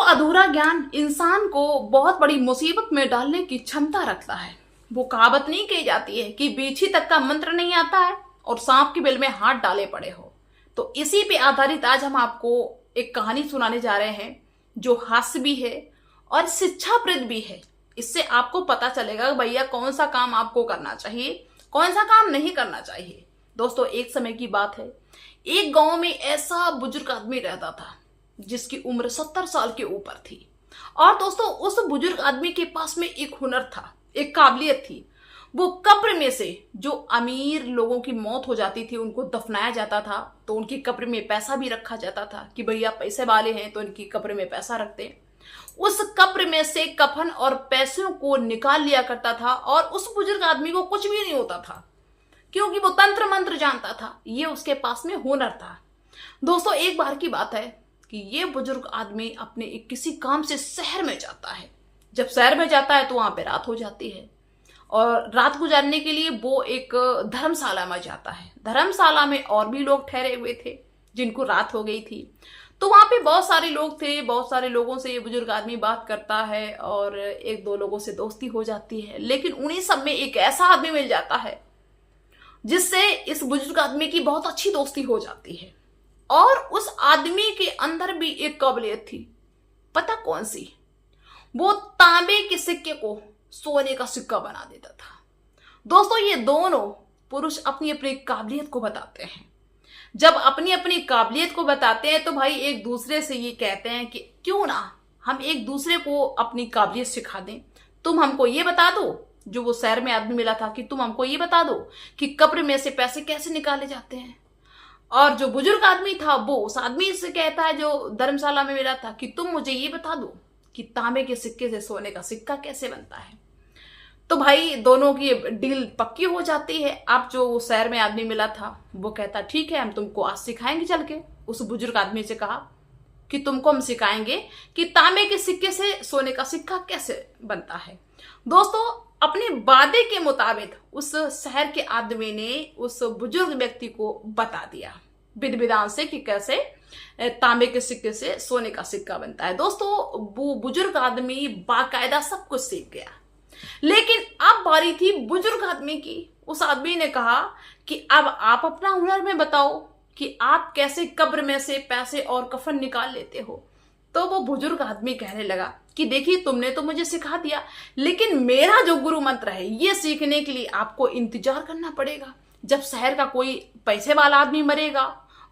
अधूरा ज्ञान इंसान को बहुत बड़ी मुसीबत में डालने की क्षमता रखता है। वो कहावत नहीं कही जाती है कि बीछी तक का मंत्र नहीं आता है और सांप के बिल में हाथ डाले पड़े हो। तो इसी पे आधारित आज हम आपको एक कहानी सुनाने जा रहे हैं जो हास्य भी है और शिक्षाप्रद भी है। इससे आपको पता चलेगा भैया कौन सा काम आपको करना चाहिए, कौन सा काम नहीं करना चाहिए। दोस्तों, एक समय की बात है, एक गांव में ऐसा बुजुर्ग आदमी रहता था जिसकी उम्र 70 साल के ऊपर थी। और दोस्तों, उस बुजुर्ग आदमी के पास में एक हुनर था, एक काबिलियत थी। वो कब्र में से जो अमीर लोगों की मौत हो जाती थी उनको दफनाया जाता था, तो उनकी कब्र में पैसा भी रखा जाता था कि भैया पैसे वाले हैं तो इनकी कब्र में पैसा रखते हैं। उस कब्र में से कफन और पैसों को निकाल लिया करता था और उस बुजुर्ग आदमी को कुछ भी नहीं होता था क्योंकि वो तंत्र मंत्र जानता था। ये उसके पास में हुनर था। दोस्तों, एक बार की बात है कि ये बुजुर्ग आदमी अपने किसी काम से शहर में जाता है। जब शहर में जाता है तो वहां पे रात हो जाती है और रात गुजारने के लिए वो एक धर्मशाला में जाता है। धर्मशाला में और भी लोग ठहरे हुए थे जिनको रात हो गई थी। तो वहां पे बहुत सारे लोग थे, बहुत सारे लोगों से ये बुजुर्ग आदमी बात करता है और एक दो लोगों से दोस्ती हो जाती है। लेकिन उन्हीं सब में एक ऐसा आदमी मिल जाता है जिससे इस बुजुर्ग आदमी की बहुत अच्छी दोस्ती हो जाती है। और उस आदमी के अंदर भी एक काबिलियत थी। पता कौन सी? वो तांबे के सिक्के को सोने का सिक्का बना देता था। दोस्तों, ये दोनों पुरुष अपनी अपनी काबिलियत को बताते हैं। जब अपनी अपनी काबिलियत को बताते हैं तो भाई एक दूसरे से ये कहते हैं कि क्यों ना हम एक दूसरे को अपनी काबिलियत सिखा दें। तुम हमको ये बता दो, जो वो शहर में आदमी मिला था, कि तुम हमको ये बता दो कि कब्र में से पैसे कैसे निकाले जाते हैं। और जो बुजुर्ग आदमी था वो उस आदमी से कहता है जो धर्मशाला में मिला था कि तुम मुझे ये बता दो कि तांबे के सिक्के से सोने का सिक्का कैसे बनता है। तो भाई दोनों की डील पक्की हो जाती है। अब जो वो शहर में आदमी मिला था वो कहता ठीक है, हम तुमको आज सिखाएंगे चल के। उस बुजुर्ग आदमी से कहा कि तुमको हम सिखाएंगे कि तांबे के सिक्के से सोने का सिक्का कैसे बनता है। दोस्तों, अपने वादे के मुताबिक उस शहर के आदमी ने उस बुजुर्ग व्यक्ति को बता दिया विधि विधान से कि कैसे तांबे के सिक्के से सोने का सिक्का बनता है। दोस्तों, वो बुजुर्ग आदमी बाकायदा सब कुछ सीख गया। लेकिन अब बारी थी बुजुर्ग आदमी की। उस आदमी ने कहा कि अब आप अपना हुनर में बताओ कि आप कैसे कब्र में से पैसे और कफन निकाल लेते हो। तो वो बुजुर्ग आदमी कहने लगा कि देखिए, तुमने तो मुझे सिखा दिया, लेकिन मेरा जो गुरु मंत्र है ये सीखने के लिए आपको इंतजार करना पड़ेगा। जब शहर का कोई पैसे वाला आदमी मरेगा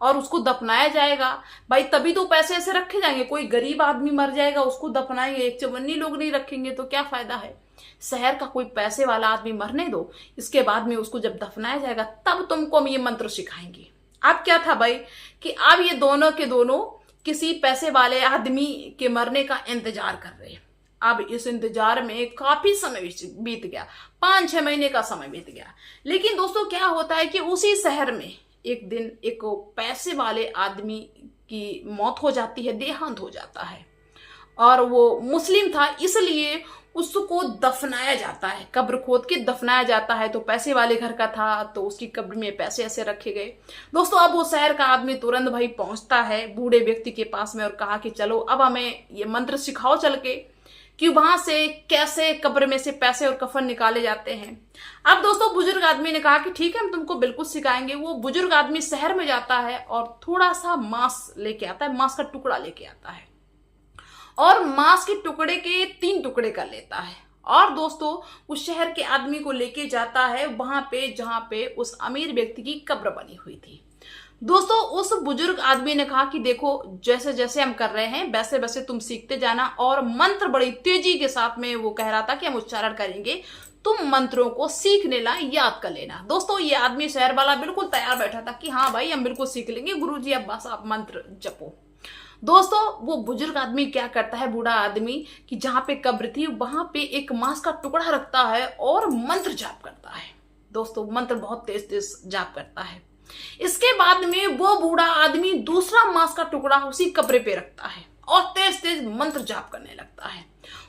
और उसको दफनाया जाएगा, भाई तभी तो पैसे ऐसे रखे जाएंगे। कोई गरीब आदमी मर जाएगा, उसको दफनाएंगे, एक चवन्नी लोग नहीं रखेंगे तो क्या फायदा है। शहर का कोई पैसे वाला आदमी मरने दो, इसके बाद में उसको जब दफनाया जाएगा तब तुमको हम ये मंत्र सिखाएंगे। अब क्या था भाई कि अब ये दोनों के दोनों किसी पैसे वाले आदमी के मरने का इंतजार कर रहे हैं। अब इस इंतजार में काफी समय बीत गया, 5-6 महीने का समय बीत गया। लेकिन दोस्तों, क्या होता है कि उसी शहर में एक दिन एक पैसे वाले आदमी की मौत हो जाती है, देहांत हो जाता है। और वो मुस्लिम था, इसलिए उसको दफनाया जाता है, कब्र खोद के दफनाया जाता है। तो पैसे वाले घर का था तो उसकी कब्र में पैसे ऐसे रखे गए। दोस्तों, अब वो शहर का आदमी तुरंत भाई पहुंचता है बूढ़े व्यक्ति के पास में और कहा कि चलो अब हमें ये मंत्र सिखाओ चल के कि वहां से कैसे कब्र में से पैसे और कफन निकाले जाते हैं। अब दोस्तों, बुजुर्ग आदमी ने कहा कि ठीक है, हम तुमको बिल्कुल सिखाएंगे। वो बुजुर्ग आदमी शहर में जाता है और थोड़ा सा मांस लेके आता है, मांस का टुकड़ा लेके आता है और मांस के टुकड़े के 3 टुकड़े कर लेता है। और दोस्तों, उस शहर के आदमी को लेके जाता है वहां पे जहां पे उस अमीर व्यक्ति की कब्र बनी हुई थी। दोस्तों, उस बुजुर्ग आदमी ने कहा कि देखो, जैसे जैसे हम कर रहे हैं वैसे वैसे तुम सीखते जाना। और मंत्र बड़ी तेजी के साथ में वो कह रहा था कि हम उच्चारण करेंगे, तुम मंत्रों को सीख लेना, याद कर लेना। दोस्तों, ये आदमी शहर वाला बिल्कुल तैयार बैठा था कि हाँ भाई, हम बिल्कुल सीख लेंगे गुरुजी, अब बस आप मंत्र जपो। दोस्तों, वो बुजुर्ग आदमी क्या करता है, बूढ़ा आदमी, कि जहां पे कब्र थी वहां पे एक मांस का टुकड़ा रखता है और मंत्र जाप करता है। दोस्तों, मंत्र बहुत तेज तेज जाप करता है। इसके बाद में वो बूढ़ा आदमी दूसरा मांस का टुकड़ा उसी कब्र पे रखता है और तेज तेज मंत्र जाप करने लगता है।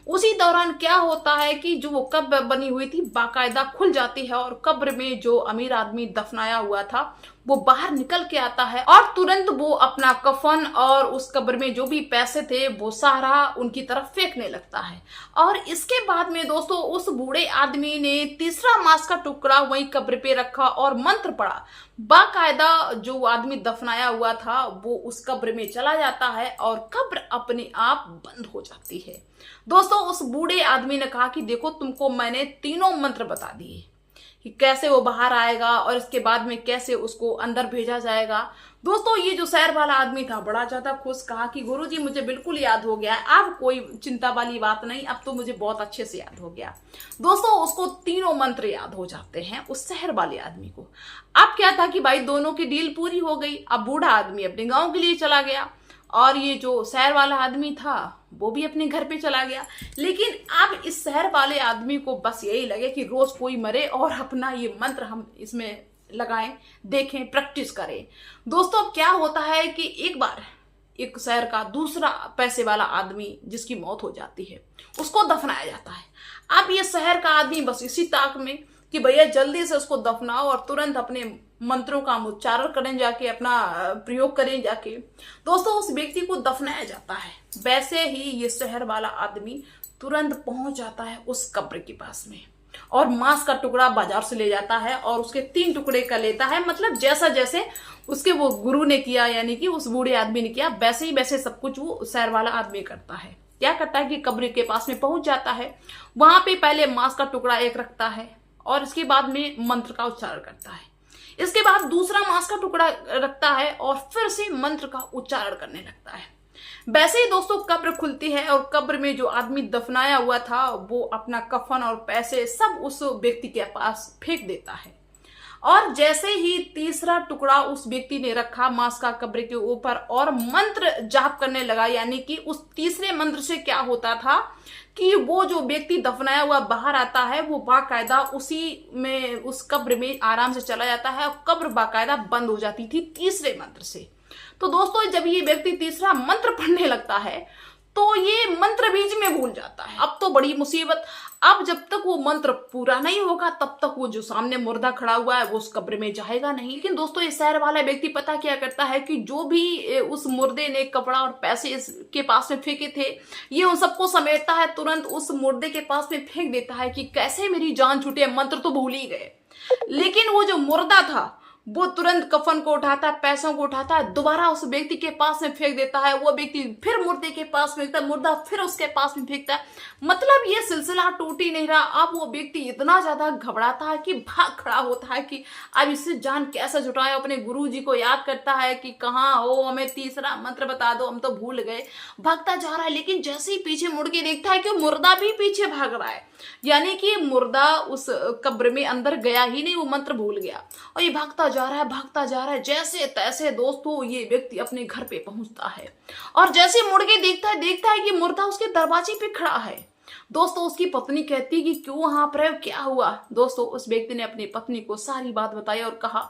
उसी दौरान क्या होता है कि जो वो कब्र बनी हुई थी बाकायदा खुल जाती है और कब्र में जो अमीर आदमी दफनाया हुआ था वो बाहर निकल के आता है और तुरंत वो अपना कफन और उस कब्र में जो भी पैसे थे वो सारा उनकी तरफ फेंकने लगता है। और इसके बाद में दोस्तों उस बूढ़े आदमी ने तीसरा मांस का टुकड़ा वहीं कब्र पे रखा और मंत्र पढ़ा। बाकायदा जो आदमी दफनाया हुआ था वो उस कब्र में चला जाता है और कब्र अपने आप बंद हो जाती है। दोस्तों उस बूढ़े आदमी ने कहा कि देखो तुमको मैंने तीनों मंत्र बता दिए कि कैसे वो बाहर आएगा और इसके बाद में कैसे उसको अंदर भेजा जाएगा। दोस्तों ये जो शहर वाला आदमी था बड़ा ज्यादा खुश, कहा कि गुरुजी मुझे बिल्कुल याद हो गया है, अब कोई चिंता वाली बात नहीं, अब तो मुझे बहुत अच्छे से याद हो गया। दोस्तों उसको तीनों मंत्र याद हो जाते हैं उस शहर वाले आदमी को। अब क्या था कि भाई दोनों की डील पूरी हो गई। अब बूढ़ा आदमी अपने गाँव के लिए चला गया और ये जो शहर वाला आदमी था वो भी अपने घर पे चला गया। लेकिन अब इस शहर वाले आदमी को बस यही लगे कि रोज कोई मरे और अपना ये मंत्र हम इसमें लगाएं, देखें, प्रैक्टिस करें। दोस्तों अब क्या होता है कि एक बार एक शहर का दूसरा पैसे वाला आदमी जिसकी मौत हो जाती है उसको दफनाया जाता है। अब ये शहर का आदमी बस इसी ताक में कि भैया जल्दी से उसको दफनाओ और तुरंत अपने मंत्रों का उच्चारण करें, जाके अपना प्रयोग करें जाके। दोस्तों उस व्यक्ति को दफनाया जाता है। वैसे ही ये शहर वाला आदमी तुरंत पहुंच जाता है उस कब्र के पास में और मांस का टुकड़ा बाजार से ले जाता है और उसके 3 टुकड़े कर लेता है। मतलब जैसा जैसे उसके वो गुरु ने किया, यानी कि उस बूढ़े आदमी ने किया, वैसे ही वैसे सब कुछ वो शहर वाला आदमी करता है। क्या करता है कि कब्र के पास में पहुंच जाता है, वहां पे पहले मांस का टुकड़ा एक रखता है और इसके बाद में मंत्र का उच्चारण करता है। इसके बाद दूसरा मांस का टुकड़ा रखता है और फिर से मंत्र का उच्चारण करने लगता है। वैसे ही दोस्तों कब्र खुलती है और कब्र में जो आदमी दफनाया हुआ था वो अपना कफन और पैसे सब उस व्यक्ति के पास फेंक देता है। और जैसे ही तीसरा टुकड़ा उस व्यक्ति ने रखा मांस का कब्र के ऊपर और मंत्र जाप करने लगा, यानी कि उस तीसरे मंत्र से क्या होता था कि वो जो व्यक्ति दफनाया हुआ बाहर आता है वो बाकायदा उसी में उस कब्र में आराम से चला जाता है और कब्र बाकायदा बंद हो जाती थी तीसरे मंत्र से। तो दोस्तों जब ये व्यक्ति तीसरा मंत्र पढ़ने लगता है तो ये मंत्र बीच में भूल जाता है। अब तो बड़ी मुसीबत, अब जब तक वो मंत्र पूरा नहीं होगा तब तक वो जो सामने मुर्दा खड़ा हुआ है वो उस कब्र में जाएगा नहीं। लेकिन दोस्तों ये शहर वाला व्यक्ति पता क्या करता है कि जो भी उस मुर्दे ने कपड़ा और पैसे इसके पास में फेंके थे ये उन सबको समेटता है, तुरंत उस मुर्दे के पास में फेंक देता है कि कैसे मेरी जान छूटे, मंत्र तो भूल ही गए। लेकिन वो जो मुर्दा था वो तुरंत कफन को उठाता है, पैसों को उठाता है, दोबारा उस व्यक्ति के पास में फेंक देता है। वो व्यक्ति फिर मुर्दे के पास फेंकता है, मुर्दा फिर उसके पास में फेंकता है। मतलब ये सिलसिला टूट ही नहीं रहा। अब वो व्यक्ति इतना ज्यादा घबराता है कि भाग खड़ा होता है कि अब इससे जान कैसे छुटाए। अपने गुरु जी को याद करता है कि कहाँ हो, हमें तीसरा मंत्र बता दो, हम तो भूल गए। भागता जा रहा है लेकिन जैसे ही पीछे मुड़ के देखता है कि मुर्दा भी पीछे भाग रहा है, यानी कि मुर्दा उस कब्र में अंदर गया ही नहीं, वो मंत्र भूल गया। और ये भागता जा रहा है, भागता जा रहा है। जैसे तैसे दोस्तों ये व्यक्ति अपने घर पे पहुंचता है और जैसे मुड़ के देखता है कि मुर्दा उसके दरवाजे पे खड़ा है। दोस्तों उसकी पत्नी कहती कि क्यों वहां पर, क्या हुआ? दोस्तों उस व्यक्ति ने अपनी पत्नी को सारी बात बताई और कहा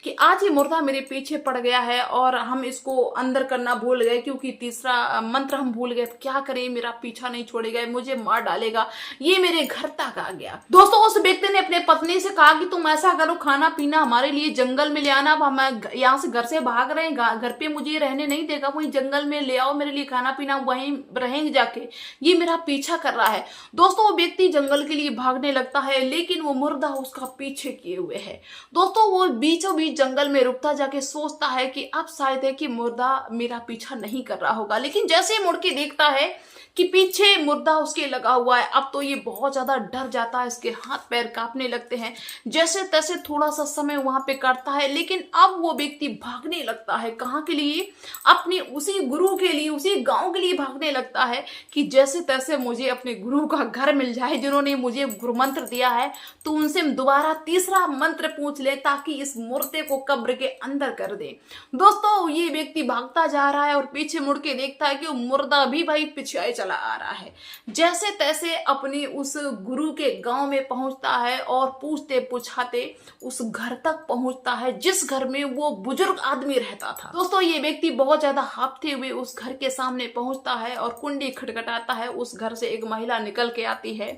कि आज ये मुर्दा मेरे पीछे पड़ गया है और हम इसको अंदर करना भूल गए क्योंकि तीसरा मंत्र हम भूल गए। क्या करें, मेरा पीछा नहीं छोड़ेगा, मुझे मार डालेगा, ये मेरे घर तक आ गया। दोस्तों उस व्यक्ति ने अपने पत्नी से कहा कि तुम ऐसा करो, खाना पीना हमारे लिए जंगल में ले आना। अब हम यहाँ से घर से भाग रहे हैं, घर पे मुझे रहने नहीं देगा, वहीं जंगल में ले आओ मेरे लिए खाना पीना, वहीं रहेंगे जाके, ये मेरा पीछा कर रहा है। दोस्तों वो व्यक्ति जंगल के लिए भागने लगता है लेकिन वो मुर्दा उसका पीछे किए हुए है। दोस्तों वो बीचों बीच जंगल में रुकता जाके सोचता है कि अब शायद है कि मुर्दा मेरा पीछा नहीं कर रहा होगा। लेकिन जैसे ही मुड़ के देखता है कि पीछे मुर्दा उसके लगा हुआ है, अब तो ये बहुत ज्यादा डर जाता है, इसके हाथ पैर कांपने लगते हैं। जैसे तैसे थोड़ा सा समय वहां पे काटता है लेकिन अब वो व्यक्ति भागने लगता है। कहाँ के लिए? अपने उसी गुरु के लिए, उसी गांव के लिए भागने लगता है कि जैसे तैसे मुझे अपने गुरु का घर मिल जाए जिन्होंने मुझे गुरु मंत्र दिया है, तो उनसे दोबारा तीसरा मंत्र पूछ ले ताकि इस मुर्दे को कब्र के अंदर कर दे। दोस्तों ये व्यक्ति भागता जा रहा है और पीछे मुड़ के देखता है कि वो मुर्दा भी भाई पीछे चला चला आ रहा है। जैसे तैसे अपनी उस गुरु के गांव में पहुंचता है और पूछते पुछाते उस घर तक पहुंचता है जिस घर में वो बुजुर्ग आदमी रहता था। दोस्तों, ये व्यक्ति बहुत ज्यादा हांफते हुए उस घर के सामने पहुंचता है और कुंडी खटखटाता है। उस घर से एक महिला निकल के आती है।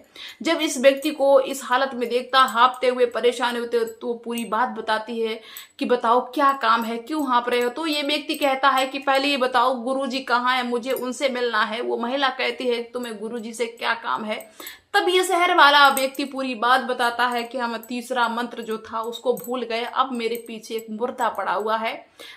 जब इस व्यक्ति को इस हालत में देखता, हांफते हुए, परेशान होते, तो पूरी बात बताती है कि बताओ क्या काम है, क्यों हाँप रहे हो। तो ये व्यक्ति कहता है कि पहले ये बताओ गुरुजी कहाँ है, मुझे उनसे मिलना है। वो महिला कहती है तुम्हें गुरुजी से क्या काम है। तब ये शहर वाला व्यक्ति पूरी बात बताता है कि हम तीसरा मंत्र जो था उसको भूल गए, अब मेरे पीछे एक मुर्दा पड़ा हुआ है,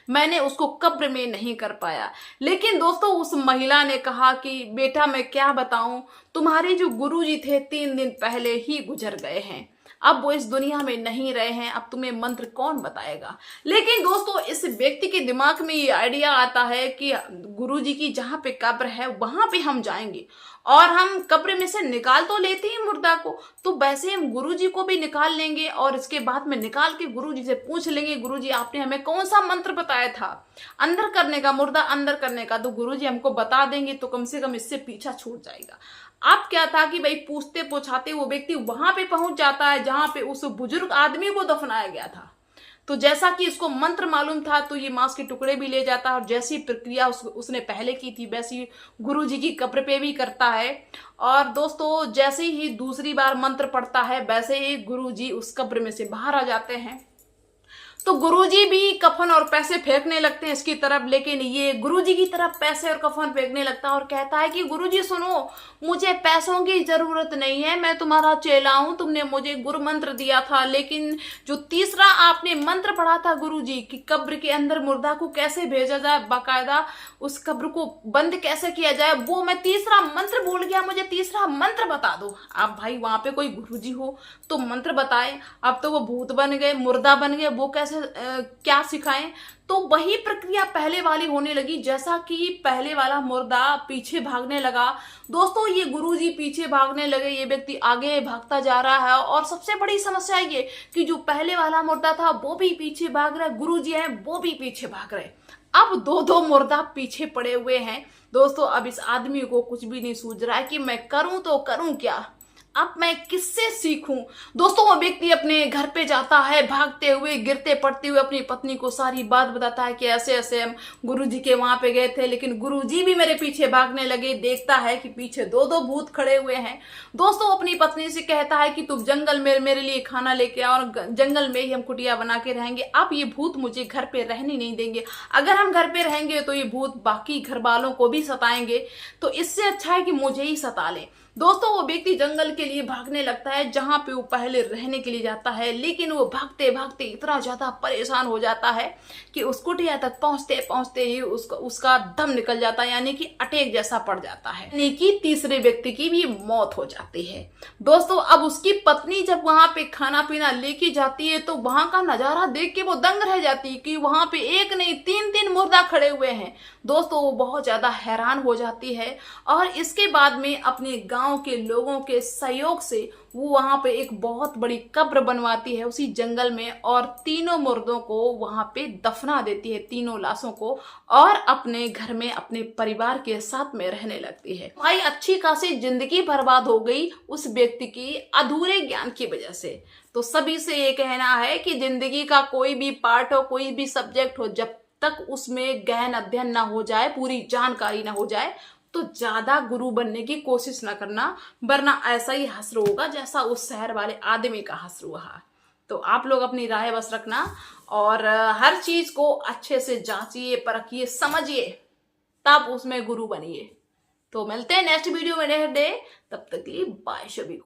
मैंने उसको कब्र में नहीं कर पाया। लेकिन दोस्तों, उस महिला ने कहा कि बेटा मैं क्या बताऊं, तुम्हारे जो गुरुजी थे 3 दिन पहले ही गुजर गए हैं, अब वो इस दुनिया में नहीं रहे हैं, अब तुम्हें मंत्र कौन बताएगा। लेकिन दोस्तों, इस व्यक्ति के दिमाग में ये आइडिया आता है कि गुरुजी की जहां पे कब्र है वहां पे हम जाएंगे और हम कब्र में से निकाल तो लेते हैं मुर्दा को, तो वैसे हम गुरुजी को भी निकाल लेंगे और इसके बाद में निकाल के गुरुजी से पूछ लेंगे गुरुजी आपने हमें कौन सा मंत्र बताया था अंदर करने का, मुर्दा अंदर करने का। तो गुरुजी हमको बता देंगे तो कम से कम इससे पीछा छूट जाएगा। अब क्या था कि भाई पूछते पूछाते वो व्यक्ति वहां पे पहुंच जाता है जहां पे उस बुजुर्ग आदमी को दफनाया गया था। तो जैसा कि इसको मंत्र मालूम था तो ये मांस के टुकड़े भी ले जाता है और जैसी प्रक्रिया उसने पहले की थी वैसी गुरुजी की कब्र पे भी करता है। और दोस्तों, जैसे ही दूसरी बार मंत्र पढ़ता है वैसे ही गुरुजी उस कब्र में से बाहर आ जाते हैं। तो गुरुजी भी कफन और पैसे फेंकने लगते हैं इसकी तरफ, लेकिन ये गुरुजी की तरफ पैसे और कफन फेंकने लगता है और कहता है कि गुरुजी सुनो, मुझे पैसों की जरूरत नहीं है, मैं तुम्हारा चेला हूं, तुमने मुझे गुरु मंत्र दिया था, लेकिन जो तीसरा आपने मंत्र पढ़ा था गुरुजी कि कब्र के अंदर मुर्दा को कैसे भेजा जाए, बाकायदा उस कब्र को बंद कैसे किया जाए, वो मैं तीसरा मंत्र भूल गया, मुझे तीसरा मंत्र बता दो। अब भाई वहां पे कोई गुरुजी हो तो मंत्र बताए, अब तो वो भूत बन गए, मुर्दा बन गए, वो कैसे क्या सिखाएं। तो वही प्रक्रिया पहले वाली होने लगी, जैसा कि पहले वाला मुर्दा पीछे भागने लगा। दोस्तों, ये गुरुजी पीछे भागने लगे, ये व्यक्ति आगे भागता जा रहा है और सबसे बड़ी समस्या ये कि जो पहले वाला मुर्दा था वो भी पीछे भाग रहा है, गुरुजी है वो भी पीछे भाग रहे। अब दो मुर्दा पीछे पड़े हुए हैं। दोस्तों, अब इस आदमी को कुछ भी नहीं सूझ रहा है कि मैं करूं तो करूं क्या, अब मैं किससे सीखूं। दोस्तों, वो व्यक्ति अपने घर पे जाता है, भागते हुए गिरते पड़ते हुए अपनी पत्नी को सारी बात बताता है कि ऐसे ऐसे हम गुरुजी के वहां पे गए थे, लेकिन गुरुजी भी मेरे पीछे भागने लगे। देखता है कि पीछे दो भूत खड़े हुए हैं। दोस्तों, अपनी पत्नी से कहता है कि तुम जंगल में मेरे लिए खाना लेके आओ और जंगल में ही हम कुटिया बना के रहेंगे। अब ये भूत मुझे घर पे रहने नहीं देंगे, अगर हम घर पे रहेंगे तो ये भूत बाकी घर वालों को भी सताएंगे, तो इससे अच्छा है कि मुझे ही सता ले। दोस्तों, वो व्यक्ति जंगल के लिए भागने लगता है जहां पे वो पहले रहने के लिए जाता है, लेकिन वो भागते भागते इतना ज्यादा परेशान हो जाता है कि उस कुटिया तक पहुंचते पहुंचते ही उसका दम निकल जाता है, यानी कि अटैक जैसा पड़ जाता है, यानी कि तीसरे व्यक्ति की भी मौत हो जाती है। दोस्तों, अब उसकी पत्नी जब वहां पे खाना पीना लेके जाती है तो वहां का नजारा देख के वो दंग रह जाती है कि वहां पे एक नहीं 3 मुर्दा खड़े हुए हैं। दोस्तों, वो बहुत ज्यादा हैरान हो जाती है और इसके बाद में अपने गांव के लोगों के सहयोग से वो वहां पे एक बहुत बड़ी कब्र बनवाती है उसी जंगल में और 3 मुर्दों को वहां पे दफना देती है, 3 लाशों को, और अपने घर में अपने परिवार के साथ में रहने लगती है। भाई, अच्छी खासी जिंदगी बर्बाद हो गई उस व्यक्ति की अधूरे ज्ञान की वजह से। तो सभी से ये कहना है कि जिंदगी का कोई भी पार्ट हो, कोई भी सब्जेक्ट हो, जब तक उसमें गहन अध्ययन ना हो जाए, पूरी जानकारी ना हो जाए, तो ज्यादा गुरु बनने की कोशिश ना करना, वरना ऐसा ही हश्र होगा जैसा उस शहर वाले आदमी का हश्र हुआ। तो आप लोग अपनी राय बस रखना और हर चीज को अच्छे से जांचिए, परखिए, समझिए, तब उसमें गुरु बनिए। तो मिलते हैं नेक्स्ट वीडियो में, तब तक के लिए बाय सभी को।